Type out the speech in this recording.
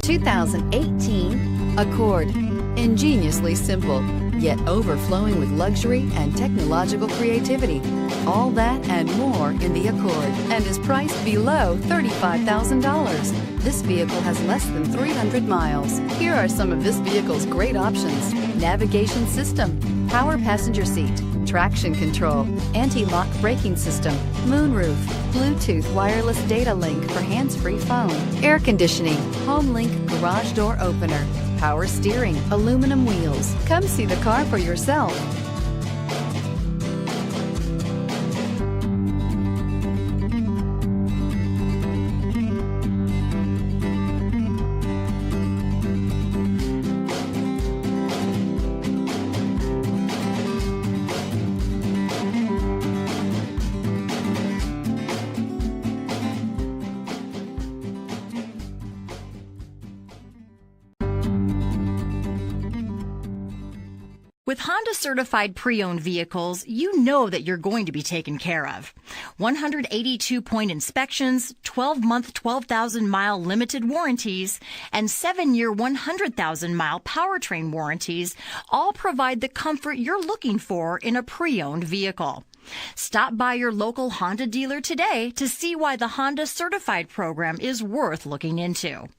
2018 Accord. Ingeniously simple, yet overflowing with luxury and technological creativity. All that and more in the Accord, and is priced below $35,000. This vehicle has less than 300 miles. Here are some of this vehicle's great options: navigation system, power passenger seat, traction control, anti-lock braking system, moonroof, Bluetooth wireless data link for hands-free phone, air conditioning, home link garage door opener, power steering, aluminum wheels. Come see the car for yourself. With Honda certified pre-owned vehicles, you know that you're going to be taken care of. 182-point inspections, 12-month, 12,000-mile limited warranties, and 7-year, 100,000-mile powertrain warranties all provide the comfort you're looking for in a pre-owned vehicle. Stop by your local Honda dealer today to see why the Honda certified program is worth looking into.